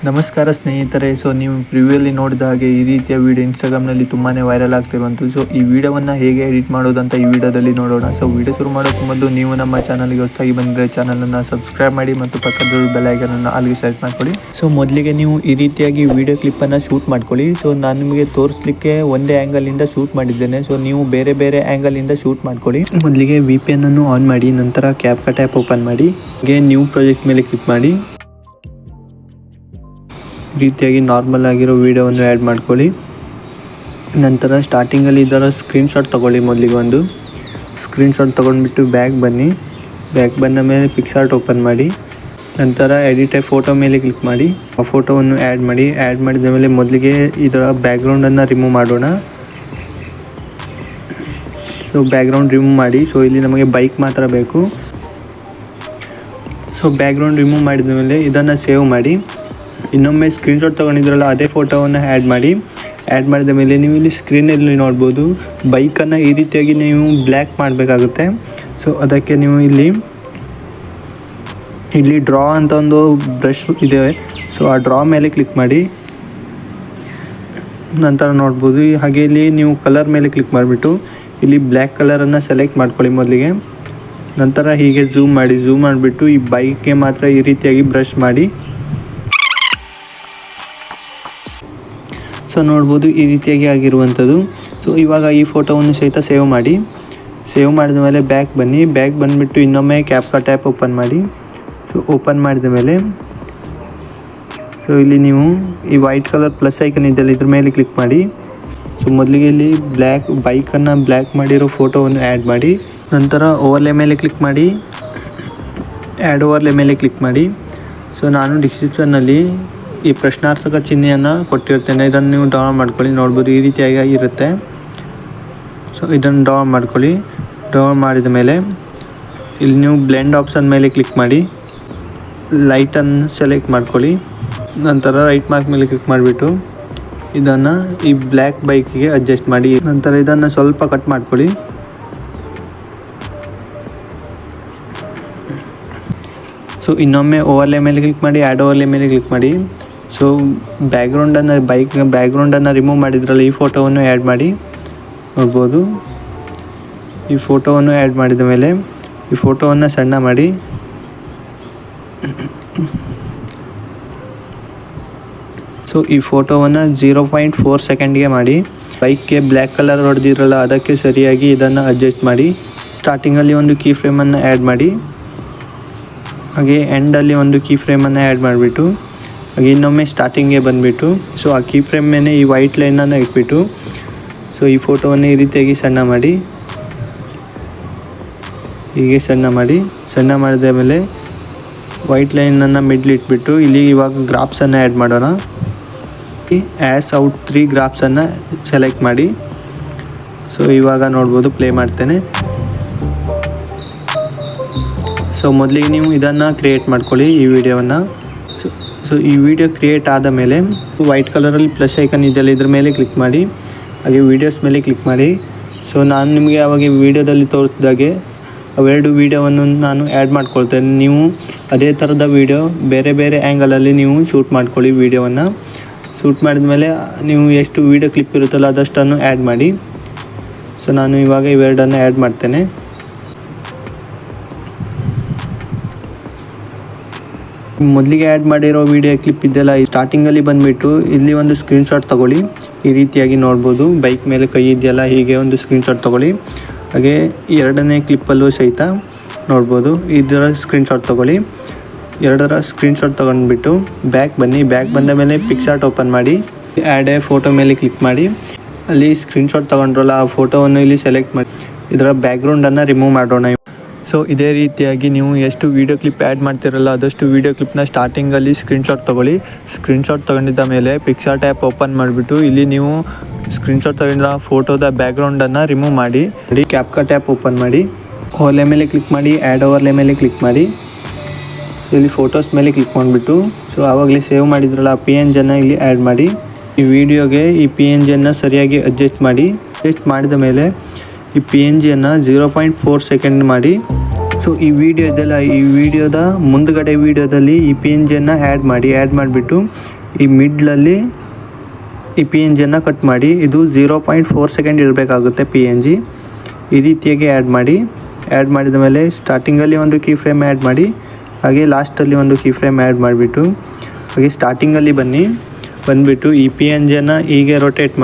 ನಮಸ್ಕಾರ ಸ್ನೇಹಿತರೆ. ಸೊ ನೀವು ಪ್ರಿವ್ಯೂಲಿ ನೋಡಿದ ಹಾಗೆ ಈ ರೀತಿಯ ವಿಡಿಯೋ ಇನ್ಸ್ಟಾಗ್ರಾಮ್ನಲ್ಲಿ ತುಂಬಾ ವೈರಲ್ ಆಗ್ತಿರುವಂಥದ್ದು. ಸೊ ಈ ವಿಡಿಯೋವನ್ನು ಹೇಗೆ ಎಡಿಟ್ ಮಾಡೋದಂತ ಈ ವಿಡಿಯೋದಲ್ಲಿ ನೋಡೋಣ. ಸೊ ವಿಡಿಯೋ ಶುರು ಮಾಡೋಕ್ಕೂ ಮೊದಲು ನೀವು ನಮ್ಮ ಚಾನಲ್ಗೆ ಹೊಸದಾಗಿ ಬಂದರೆ ಚಾನಲನ್ನು ಸಬ್ಸ್ಕ್ರೈಬ್ ಮಾಡಿ ಮತ್ತು ಪಕ್ಕದ ಬೆಲ್ ಐಕಾನನ್ನು ಅಲ್ಲಿಗೆ ಸೆಲೆಕ್ಟ್ ಮಾಡ್ಕೊಳ್ಳಿ. ಸೊ ಮೊದಲಿಗೆ ನೀವು ಈ ರೀತಿಯಾಗಿ ವಿಡಿಯೋ ಕ್ಲಿಪ್ಪನ್ನು ಶೂಟ್ ಮಾಡ್ಕೊಳ್ಳಿ. ಸೊ ನಾನು ನಿಮಗೆ ತೋರಿಸಲಿಕ್ಕೆ ಒಂದೇ ಆ್ಯಂಗಲಿಂದ ಶೂಟ್ ಮಾಡಿದ್ದೇನೆ. ಸೊ ನೀವು ಬೇರೆ ಬೇರೆ ಆ್ಯಂಗಲಿಂದ ಶೂಟ್ ಮಾಡ್ಕೊಳ್ಳಿ. ಮೊದಲಿಗೆ VPN ಅನ್ನು ಆನ್ ಮಾಡಿ, ನಂತರ ಕ್ಯಾಪ್ಕಟ್ ಆ್ಯಪ್ ಓಪನ್ ಮಾಡಿ, ಹಾಗೆ ನ್ಯೂ ಪ್ರಾಜೆಕ್ಟ್ ಮೇಲೆ ಕ್ಲಿಕ್ ಮಾಡಿ. ರೀತಿಯಾಗಿ ನಾರ್ಮಲ್ ಆಗಿರೋ ವಿಡಿಯೋವನ್ನು ಆ್ಯಡ್ ಮಾಡ್ಕೊಳ್ಳಿ. ನಂತರ ಸ್ಟಾರ್ಟಿಂಗಲ್ಲಿ ಇದರ ಸ್ಕ್ರೀನ್ಶಾಟ್ ತೊಗೊಳ್ಳಿ. ಮೊದಲಿಗೆ ಒಂದು ಸ್ಕ್ರೀನ್ಶಾಟ್ ತೊಗೊಂಡ್ಬಿಟ್ಟು ಬ್ಯಾಕ್ ಬನ್ನಿ. ಬ್ಯಾಕ್ ಬಂದ ಮೇಲೆ ಪಿಕ್ಸಾರ್ಟ್ ಓಪನ್ ಮಾಡಿ, ನಂತರ ಎಡಿಟ್ ಫೋಟೋ ಮೇಲೆ ಕ್ಲಿಕ್ ಮಾಡಿ, ಆ ಫೋಟೋವನ್ನು ಆ್ಯಡ್ ಮಾಡಿ. ಆ್ಯಡ್ ಮಾಡಿದ ಮೇಲೆ ಮೊದಲಿಗೆ ಇದರ ಬ್ಯಾಕ್ಗ್ರೌಂಡನ್ನು ರಿಮೂವ್ ಮಾಡೋಣ. ಸೊ ಬ್ಯಾಕ್ಗ್ರೌಂಡ್ ರಿಮೂವ್ ಮಾಡಿ. ಸೊ ಇಲ್ಲಿ ನಮಗೆ ಬೈಕ್ ಮಾತ್ರ ಬೇಕು. ಸೊ ಬ್ಯಾಕ್ಗ್ರೌಂಡ್ ರಿಮೂವ್ ಮಾಡಿದ ಮೇಲೆ ಇದನ್ನು ಸೇವ್ ಮಾಡಿ. ಇನ್ನೊಮ್ಮೆ ಸ್ಕ್ರೀನ್ಶಾಟ್ ತೊಗೊಂಡಿದ್ರಲ್ಲ ಅದೇ ಫೋಟೋವನ್ನು ಆ್ಯಡ್ ಮಾಡಿ. ಆ್ಯಡ್ ಮಾಡಿದ ಮೇಲೆ ನೀವು ಇಲ್ಲಿ ಸ್ಕ್ರೀನಲ್ಲಿ ನೋಡ್ಬೋದು, ಬೈಕನ್ನು ಈ ರೀತಿಯಾಗಿ ನೀವು ಬ್ಲ್ಯಾಕ್ ಮಾಡಬೇಕಾಗುತ್ತೆ. ಸೊ ಅದಕ್ಕೆ ನೀವು ಇಲ್ಲಿ ಡ್ರಾ ಅಂತ ಒಂದು ಬ್ರಷ್ ಇದೆ. ಸೊ ಆ ಡ್ರಾ ಮೇಲೆ ಕ್ಲಿಕ್ ಮಾಡಿ. ನಂತರ ನೋಡ್ಬೋದು, ಹಾಗೆ ಇಲ್ಲಿ ನೀವು ಕಲರ್ ಮೇಲೆ ಕ್ಲಿಕ್ ಮಾಡಿಬಿಟ್ಟು ಇಲ್ಲಿ ಬ್ಲ್ಯಾಕ್ ಕಲರನ್ನು ಸೆಲೆಕ್ಟ್ ಮಾಡ್ಕೊಳ್ಳಿ ಮೊದಲಿಗೆ. ನಂತರ ಹೀಗೆ ಝೂಮ್ ಮಾಡಿ. ಝೂಮ್ ಮಾಡಿಬಿಟ್ಟು ಈ ಬೈಕ್ಗೆ ಮಾತ್ರ ಈ ರೀತಿಯಾಗಿ ಬ್ರಷ್ ಮಾಡಿ. ಸೊ ನೋಡ್ಬೋದು ಈ ರೀತಿಯಾಗಿ ಆಗಿರುವಂಥದ್ದು. ಸೊ ಇವಾಗ ಈ ಫೋಟೋವನ್ನು ಸಹಿತ ಸೇವ್ ಮಾಡಿ. ಸೇವ್ ಮಾಡಿದ ಮೇಲೆ ಬ್ಯಾಕ್ ಬನ್ನಿ. ಬ್ಯಾಕ್ ಬಂದುಬಿಟ್ಟು ಇನ್ನೊಮ್ಮೆ ಕ್ಯಾಪ್ಕಟ್ ಆ್ಯಪ್ ಓಪನ್ ಮಾಡಿ. ಸೊ ಓಪನ್ ಮಾಡಿದ ಮೇಲೆ ಸೊ ಇಲ್ಲಿ ನೀವು ಈ ವೈಟ್ ಕಲರ್ ಪ್ಲಸ್ ಐಕನ್ ಇದೆಯಲ್ಲ, ಇದ್ರ ಮೇಲೆ ಕ್ಲಿಕ್ ಮಾಡಿ. ಸೊ ಮೊದಲಿಗೆ ಇಲ್ಲಿ ಬೈಕನ್ನು ಬ್ಲ್ಯಾಕ್ ಮಾಡಿರೋ ಫೋಟೋವನ್ನು ಆ್ಯಡ್ ಮಾಡಿ. ನಂತರ ಓವರ್ಲೇ ಮೇಲೆ ಕ್ಲಿಕ್ ಮಾಡಿ, ಆ್ಯಡ್ ಓವರ್ಲೇ ಮೇಲೆ ಕ್ಲಿಕ್ ಮಾಡಿ. ಸೊ ನಾನು ಡಿಸ್ಕ್ರಿಪ್ಷನ್ನಲ್ಲಿ ಈ ಪ್ರಶ್ನಾರ್ಥಕ ಚಿಹ್ನೆಯನ್ನು ಕೊಟ್ಟಿರ್ತೇನೆ, ಇದನ್ನು ನೀವು ಡೌನ್ಲೋಡ್ ಮಾಡ್ಕೊಳ್ಳಿ. ನೋಡ್ಬೋದು ಈ ರೀತಿಯಾಗಿ ಇರುತ್ತೆ. ಸೊ ಇದನ್ನು ಡೌನ್ಲೋಡ್ ಮಾಡ್ಕೊಳ್ಳಿ. ಡೌನ್ಲೋಡ್ ಮಾಡಿದ ಮೇಲೆ ಇಲ್ಲಿ ನೀವು ಬ್ಲೆಂಡ್ ಆಪ್ಷನ್ ಮೇಲೆ ಕ್ಲಿಕ್ ಮಾಡಿ, ಲೈಟನ್ನು ಸೆಲೆಕ್ಟ್ ಮಾಡ್ಕೊಳ್ಳಿ. ನಂತರ ರೈಟ್ ಮಾರ್ಕ್ ಮೇಲೆ ಕ್ಲಿಕ್ ಮಾಡಿಬಿಟ್ಟು ಇದನ್ನು ಈ ಬ್ಲ್ಯಾಕ್ ಬೈಕಿಗೆ ಅಡ್ಜಸ್ಟ್ ಮಾಡಿ. ನಂತರ ಇದನ್ನು ಸ್ವಲ್ಪ ಕಟ್ ಮಾಡ್ಕೊಳ್ಳಿ. ಸೊ ಇನ್ನೊಮ್ಮೆ ಓವರ್ಲೇ ಮೇಲೆ ಕ್ಲಿಕ್ ಮಾಡಿ, ಆ್ಯಡ್ ಓವರ್ಲೇ ಮೇಲೆ ಕ್ಲಿಕ್ ಮಾಡಿ. ಸೊ ಬ್ಯಾಕ್ಗ್ರೌಂಡನ್ನು ರಿಮೂವ್ ಮಾಡಿದ್ರಲ್ಲ, ಈ ಫೋಟೋವನ್ನು ಆ್ಯಡ್ ಮಾಡಿ. ನೋಡ್ಬೋದು ಈ ಫೋಟೋವನ್ನು ಆ್ಯಡ್ ಮಾಡಿದ ಮೇಲೆ ಈ ಫೋಟೋವನ್ನು ಸಣ್ಣ ಮಾಡಿ. ಸೊ ಈ ಫೋಟೋವನ್ನು 0.4 ಸೆಕೆಂಡ್ಗೆ ಮಾಡಿ. ಬೈಕ್ಗೆ ಬ್ಲ್ಯಾಕ್ ಕಲರ್ ಹೊಡೆದಿರಲ್ಲ, ಅದಕ್ಕೆ ಸರಿಯಾಗಿ ಇದನ್ನು ಅಡ್ಜಸ್ಟ್ ಮಾಡಿ. ಸ್ಟಾರ್ಟಿಂಗಲ್ಲಿ ಒಂದು ಕೀ ಫ್ರೇಮನ್ನು ಆ್ಯಡ್ ಮಾಡಿ, ಹಾಗೆ ಎಂಡಲ್ಲಿ ಒಂದು ಕೀ ಫ್ರೇಮನ್ನು ಆ್ಯಡ್ ಮಾಡಿಬಿಟ್ಟು ಹಾಗೆ ಇನ್ನೊಮ್ಮೆ ಸ್ಟಾರ್ಟಿಂಗ್ಗೆ ಬಂದುಬಿಟ್ಟು ಸೊ ಆ ಕೀ ಫ್ರೇಮ್ ಮೇಲೆ ಈ ವೈಟ್ ಲೈನನ್ನು ಇಟ್ಬಿಟ್ಟು ಸೊ ಈ ಫೋಟೋವನ್ನು ಈ ರೀತಿಯಾಗಿ ಸಣ್ಣ ಮಾಡಿ. ಹೀಗೆ ಸಣ್ಣ ಮಾಡಿದ ಮೇಲೆ ವೈಟ್ ಲೈನನ್ನು ಮಿಡ್ಲ್ ಇಟ್ಬಿಟ್ಟು ಇಲ್ಲಿ ಇವಾಗ ಗ್ರಾಫ್ಸನ್ನು ಆ್ಯಡ್ ಮಾಡೋಣ. ಆ್ಯಸ್ ಔಟ್ 3 ಗ್ರಾಫ್ಸನ್ನು ಸೆಲೆಕ್ಟ್ ಮಾಡಿ. ಸೊ ಇವಾಗ ನೋಡ್ಬೋದು, ಪ್ಲೇ ಮಾಡ್ತೇನೆ. ಸೊ ಮೊದಲಿಗೆ ನೀವು ಇದನ್ನು ಕ್ರಿಯೇಟ್ ಮಾಡ್ಕೊಳ್ಳಿ, ಈ ವಿಡಿಯೋವನ್ನು. ಸೊ ಈ ವಿಡಿಯೋ ಕ್ರಿಯೇಟ್ ಆದ ಮೇಲೆ ವೈಟ್ ಕಲರಲ್ಲಿ ಪ್ಲಸ್ ಐಕನ್ ಇದೆಯಲ್ಲ, ಇದ್ರ ಮೇಲೆ ಕ್ಲಿಕ್ ಮಾಡಿ, ಹಾಗೆ ವೀಡಿಯೋಸ್ ಮೇಲೆ ಕ್ಲಿಕ್ ಮಾಡಿ. ಸೊ ನಾನು ನಿಮಗೆ ಆವಾಗ ವಿಡಿಯೋದಲ್ಲಿ ತೋರಿಸಿದಾಗೆ ಅವೆರಡು ವೀಡಿಯೋವನ್ನು ನಾನು ಆ್ಯಡ್ ಮಾಡ್ಕೊಳ್ತೇನೆ. ನೀವು ಅದೇ ಥರದ ವೀಡಿಯೋ ಬೇರೆ ಬೇರೆ ಆ್ಯಂಗಲಲ್ಲಿ ನೀವು ಶೂಟ್ ಮಾಡ್ಕೊಳ್ಳಿ. ವೀಡಿಯೋವನ್ನು ಶೂಟ್ ಮಾಡಿದ ಮೇಲೆ ನೀವು ಎಷ್ಟು ವೀಡಿಯೋ ಕ್ಲಿಪ್ ಇರುತ್ತಲ್ಲ ಅದಷ್ಟನ್ನು ಆ್ಯಡ್ ಮಾಡಿ. ಸೊ ನಾನು ಇವಾಗ ಇವೆರಡನ್ನು ಆ್ಯಡ್ ಮಾಡ್ತೇನೆ. ಮೊದಲಿಗೆ ಆ್ಯಡ್ ಮಾಡಿರೋ ವೀಡಿಯೋ ಕ್ಲಿಪ್ ಇದೆಯಲ್ಲ, ಸ್ಟಾರ್ಟಿಂಗಲ್ಲಿ ಬಂದುಬಿಟ್ಟು ಇಲ್ಲಿ ಒಂದು ಸ್ಕ್ರೀನ್ಶಾಟ್ ತೊಗೊಳ್ಳಿ. ಈ ರೀತಿಯಾಗಿ ನೋಡ್ಬೋದು, ಬೈಕ್ ಮೇಲೆ ಕೈ ಇದೆಯಲ್ಲ, ಹೀಗೆ ಒಂದು ಸ್ಕ್ರೀನ್ಶಾಟ್ ತೊಗೊಳ್ಳಿ. ಹಾಗೆ ಎರಡನೇ ಕ್ಲಿಪ್ಪಲ್ಲೂ ಸಹಿತ ನೋಡ್ಬೋದು, ಇದರ ಸ್ಕ್ರೀನ್ಶಾಟ್ ತೊಗೊಳ್ಳಿ. ಎರಡರ ಸ್ಕ್ರೀನ್ಶಾಟ್ ತೊಗೊಂಡ್ಬಿಟ್ಟು ಬ್ಯಾಕ್ ಬನ್ನಿ. ಬ್ಯಾಕ್ ಬಂದ ಮೇಲೆ ಪಿಕ್ಸಾರ್ಟ್ ಓಪನ್ ಮಾಡಿ, ಆ್ಯಡ್ ಎ ಫೋಟೋ ಮೇಲೆ ಕ್ಲಿಕ್ ಮಾಡಿ. ಅಲ್ಲಿ ಸ್ಕ್ರೀನ್ಶಾಟ್ ತೊಗೊಂಡ್ರಲ್ಲ ಆ ಫೋಟೋವನ್ನು ಇಲ್ಲಿ ಸೆಲೆಕ್ಟ್ ಮಾಡಿ ಇದರ ಬ್ಯಾಕ್ಗ್ರೌಂಡನ್ನು ರಿಮೂವ್ ಮಾಡೋಣ. ಸೊ ಇದೇ ರೀತಿಯಾಗಿ ನೀವು ಎಷ್ಟು ವೀಡಿಯೋ ಕ್ಲಿಪ್ ಆ್ಯಡ್ ಮಾಡ್ತಿರಲ್ಲ ಅದಷ್ಟು ವೀಡಿಯೋ ಕ್ಲಿಪ್ನ ಸ್ಟಾರ್ಟಿಂಗಲ್ಲಿ ಸ್ಕ್ರೀನ್ಶಾಟ್ ತೊಗೊಳ್ಳಿ. ಸ್ಕ್ರೀನ್ಶಾಟ್ ತೊಗೊಂಡಿದ್ದ ಮೇಲೆ ಪಿಕ್ಸಾರ್ಟ್ ಆ್ಯಪ್ ಓಪನ್ ಮಾಡಿಬಿಟ್ಟು ಇಲ್ಲಿ ನೀವು ಸ್ಕ್ರೀನ್ಶಾಟ್ ತೊಗೊಂಡಿರೋ ಫೋಟೋದ ಬ್ಯಾಕ್ಗ್ರೌಂಡನ್ನು ರಿಮೂವ್ ಮಾಡಿ. ಕ್ಯಾಪ್ಕಟ್ ಆ್ಯಪ್ ಓಪನ್ ಮಾಡಿ, ಓವರ್ಲೇ ಮೇಲೆ ಕ್ಲಿಕ್ ಮಾಡಿ, ಆ್ಯಡ್ ಓವರ್ಲೇ ಮೇಲೆ ಕ್ಲಿಕ್ ಮಾಡಿ. ಸೊ ಇಲ್ಲಿ ಫೋಟೋಸ್ ಮೇಲೆ ಕ್ಲಿಕ್ ಮಾಡಿಬಿಟ್ಟು ಸೊ ಆವಾಗಲೇ ಸೇವ್ ಮಾಡಿದ್ರಲ್ಲ PNG ಇಲ್ಲಿ ಆ್ಯಡ್ ಮಾಡಿ. ಈ ವಿಡಿಯೋಗೆ ಈ PNG ಸರಿಯಾಗಿ ಅಡ್ಜಸ್ಟ್ ಮಾಡಿ. ಅಡ್ಜಸ್ಟ್ ಮಾಡಿದ ಮೇಲೆ ಈ PNGಯನ್ನು 0.4 ಸೆಕೆಂಡ್ ಮಾಡಿ. ಸೊ ಈ ವಿಡಿಯೋ ಇದೆಲ್ಲ, ಈ ವಿಡಿಯೋದ ಮುಂದ್ಗಡೆ ವಿಡಿಯೋದಲ್ಲಿ ಈ PNGಯನ್ನು ಆ್ಯಡ್ ಮಾಡಿಬಿಟ್ಟು ಈ ಮಿಡ್ಲಲ್ಲಿ ಈ PNGಯನ್ನು ಕಟ್ ಮಾಡಿ. ಇದು 0.4 ಸೆಕೆಂಡ್ ಇರಬೇಕಾಗುತ್ತೆ PNG. ಈ ರೀತಿಯಾಗಿ ಆ್ಯಡ್ ಮಾಡಿ. ಆ್ಯಡ್ ಮಾಡಿದ ಮೇಲೆ ಸ್ಟಾರ್ಟಿಂಗಲ್ಲಿ ಒಂದು ಕೀ ಫ್ರೇಮ್ ಆ್ಯಡ್ ಮಾಡಿ, ಹಾಗೆ ಲಾಸ್ಟಲ್ಲಿ ಒಂದು ಕೀ ಫ್ರೇಮ್ ಆ್ಯಡ್ ಮಾಡಿಬಿಟ್ಟು ಹಾಗೆ ಸ್ಟಾರ್ಟಿಂಗಲ್ಲಿ ಬಂದುಬಿಟ್ಟು ಈ PNGಯನ್ನು ಹೀಗೆ ರೊಟೇಟ್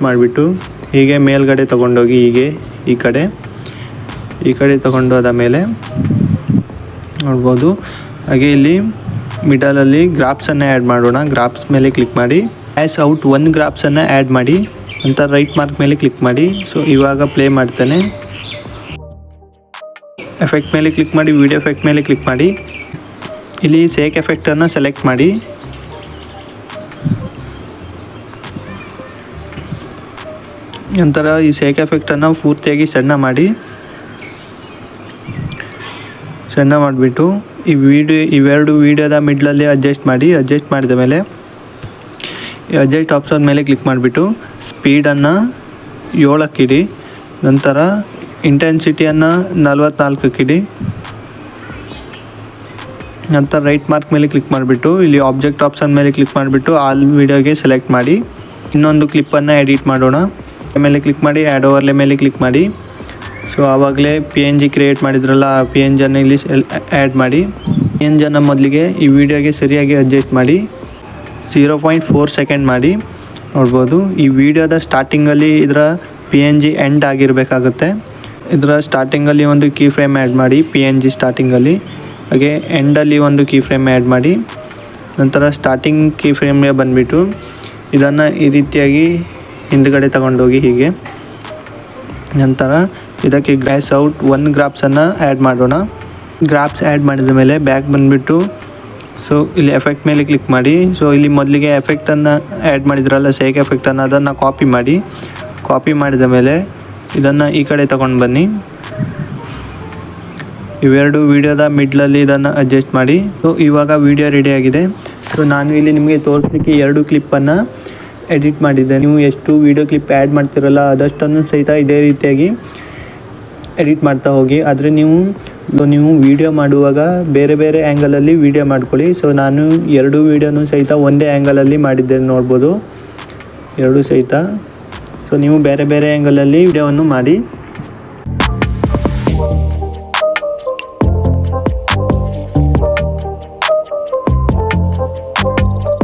ಮಾಡಿಬಿಟ್ಟು ಹೀಗೆ ಮೇಲ್ಗಡೆ ತೊಗೊಂಡೋಗಿ ಹೀಗೆ ಈ ಕಡೆ ತೊಗೊಂಡೋದ ಮೇಲೆ ನೋಡ್ಬೋದು. ಹಾಗೆ ಇಲ್ಲಿ ಮಿಡಲಲ್ಲಿ ಗ್ರಾಫ್ಸನ್ನು ಆ್ಯಡ್ ಮಾಡೋಣ. ಗ್ರಾಫ್ಸ್ ಮೇಲೆ ಕ್ಲಿಕ್ ಮಾಡಿ ಆ್ಯಸ್ ಔಟ್ 1 ಗ್ರಾಫ್ಸನ್ನು ಆ್ಯಡ್ ಮಾಡಿ, ನಂತರ ರೈಟ್ ಮಾರ್ಕ್ ಮೇಲೆ ಕ್ಲಿಕ್ ಮಾಡಿ. ಸೊ ಇವಾಗ ಪ್ಲೇ ಮಾಡ್ತೇನೆ. ಎಫೆಕ್ಟ್ ಮೇಲೆ ಕ್ಲಿಕ್ ಮಾಡಿ, ವಿಡಿಯೋ ಎಫೆಕ್ಟ್ ಮೇಲೆ ಕ್ಲಿಕ್ ಮಾಡಿ. ಇಲ್ಲಿ ಸೇಕ್ ಎಫೆಕ್ಟನ್ನು ಸೆಲೆಕ್ಟ್ ಮಾಡಿ. ನಂತರ ಈ ಸೇಕ್ ಎಫೆಕ್ಟನ್ನು ಪೂರ್ತಿಯಾಗಿ ಸಣ್ಣ ಮಾಡಿಬಿಟ್ಟು ಇವೆರಡು ವೀಡಿಯೋದ ಮಿಡ್ಲಲ್ಲಿ ಅಡ್ಜಸ್ಟ್ ಮಾಡಿದ ಮೇಲೆ ಈ ಅಡ್ಜಸ್ಟ್ ಆಪ್ಷನ್ ಮೇಲೆ ಕ್ಲಿಕ್ ಮಾಡಿಬಿಟ್ಟು ಸ್ಪೀಡನ್ನು 7ಕ್ಕೆ ಇಡಿ. ನಂತರ ಇಂಟೆನ್ಸಿಟಿಯನ್ನು 44ಕ್ಕೆ ಇಡಿ. ನಂತರ ರೈಟ್ ಮಾರ್ಕ್ ಮೇಲೆ ಕ್ಲಿಕ್ ಮಾಡಿಬಿಟ್ಟು ಇಲ್ಲಿ ಆಬ್ಜೆಕ್ಟ್ ಆಪ್ಷನ್ ಮೇಲೆ ಕ್ಲಿಕ್ ಮಾಡಿಬಿಟ್ಟು ಆಲ್ ವೀಡಿಯೋಗೆ ಸೆಲೆಕ್ಟ್ ಮಾಡಿ. ಇನ್ನೊಂದು ಕ್ಲಿಪ್ಪನ್ನು ಎಡಿಟ್ ಮಾಡೋಣ. ಮೇಲೆ ಕ್ಲಿಕ್ ಮಾಡಿ ಆ್ಯಡ್ ಓವರ್ಲೆ ಮೇಲೆ ಕ್ಲಿಕ್ ಮಾಡಿ. ಸೊ ಆವಾಗಲೇ PNG ಕ್ರಿಯೇಟ್ ಮಾಡಿದ್ರಲ್ಲ, ಆ PNGಯನ್ನು ಇಲ್ಲಿ ಆ್ಯಡ್ ಮಾಡಿ. PNGಯನ್ನು ಮೊದಲಿಗೆ ಈ ವಿಡಿಯೋಗೆ ಸರಿಯಾಗಿ ಅಡ್ಜಸ್ಟ್ ಮಾಡಿ 0.4 ಸೆಕೆಂಡ್ ಮಾಡಿ. ನೋಡ್ಬೋದು ಈ ವಿಡಿಯೋದ ಸ್ಟಾರ್ಟಿಂಗಲ್ಲಿ ಇದರ PNG ಎಂಡ್ ಆಗಿರಬೇಕಾಗುತ್ತೆ. ಇದರ ಸ್ಟಾರ್ಟಿಂಗಲ್ಲಿ ಒಂದು ಕೀ ಫ್ರೇಮ್ ಆ್ಯಡ್ ಮಾಡಿ PNG ಸ್ಟಾರ್ಟಿಂಗಲ್ಲಿ, ಹಾಗೆ ಎಂಡಲ್ಲಿ ಒಂದು ಕೀ ಫ್ರೇಮ್ ಆ್ಯಡ್ ಮಾಡಿ. ನಂತರ ಸ್ಟಾರ್ಟಿಂಗ್ ಕೀ ಫ್ರೇಮ್ಗೆ ಬಂದುಬಿಟ್ಟು ಇದನ್ನು ಈ ರೀತಿಯಾಗಿ ಹಿಂದ್ಗಡೆ ತಗೊಂಡೋಗಿ ಹೀಗೆ. ನಂತರ ಇದಕ್ಕೆ ಗ್ರಾಸ್ ಔಟ್ 1 ಗ್ರಾಫ್ಸನ್ನು ಆ್ಯಡ್ ಮಾಡೋಣ. ಗ್ರಾಫ್ಸ್ ಆ್ಯಡ್ ಮಾಡಿದ ಮೇಲೆ ಬ್ಯಾಕ್ ಬಂದುಬಿಟ್ಟು ಸೊ ಇಲ್ಲಿ ಎಫೆಕ್ಟ್ ಮೇಲೆ ಕ್ಲಿಕ್ ಮಾಡಿ. ಸೊ ಇಲ್ಲಿ ಮೊದಲಿಗೆ ಎಫೆಕ್ಟನ್ನು ಆ್ಯಡ್ ಮಾಡಿದ್ರಲ್ಲ, ಸೇಕ್ ಎಫೆಕ್ಟನ್ನು, ಅದನ್ನು ಕಾಪಿ ಮಾಡಿದ ಮೇಲೆ ಇದನ್ನು ಈ ಕಡೆ ತಗೊಂಡು ಬನ್ನಿ. ಇವೆರಡು ವೀಡಿಯೋದ ಮಿಡ್ಲಲ್ಲಿ ಇದನ್ನು ಅಡ್ಜಸ್ಟ್ ಮಾಡಿ. ಸೊ ಇವಾಗ ವೀಡಿಯೋ ರೆಡಿಯಾಗಿದೆ. ಸೊ ನಾನು ಇಲ್ಲಿ ನಿಮಗೆ ತೋರಿಸಲಿಕ್ಕೆ 2 ಕ್ಲಿಪ್ಪನ್ನು ಎಡಿಟ್ ಮಾಡಿದ್ದೆ. ನೀವು ಎಷ್ಟು ವೀಡಿಯೋ ಕ್ಲಿಪ್ ಆ್ಯಡ್ ಮಾಡ್ತಿರಲ್ಲ ಅದಷ್ಟನ್ನು ಸಹಿತ ಇದೇ ರೀತಿಯಾಗಿ ಎಡಿಟ್ ಮಾಡ್ತಾ ಹೋಗಿ. ಆದರೆ ನೀವು ವೀಡಿಯೋ ಮಾಡುವಾಗ ಬೇರೆ ಬೇರೆ ಆ್ಯಂಗಲಲ್ಲಿ ವೀಡಿಯೋ ಮಾಡ್ಕೊಳ್ಳಿ. ಸೊ ನಾನು 2 ವೀಡಿಯೋನೂ ಸಹಿತ ಒಂದೇ ಆ್ಯಂಗಲಲ್ಲಿ ಮಾಡಿದ್ದೇನೆ, ನೋಡ್ಬೋದು 2 ಸಹಿತ. ಸೊ ನೀವು ಬೇರೆ ಬೇರೆ ಆ್ಯಂಗಲಲ್ಲಿ ವೀಡಿಯೋವನ್ನು ಮಾಡಿ.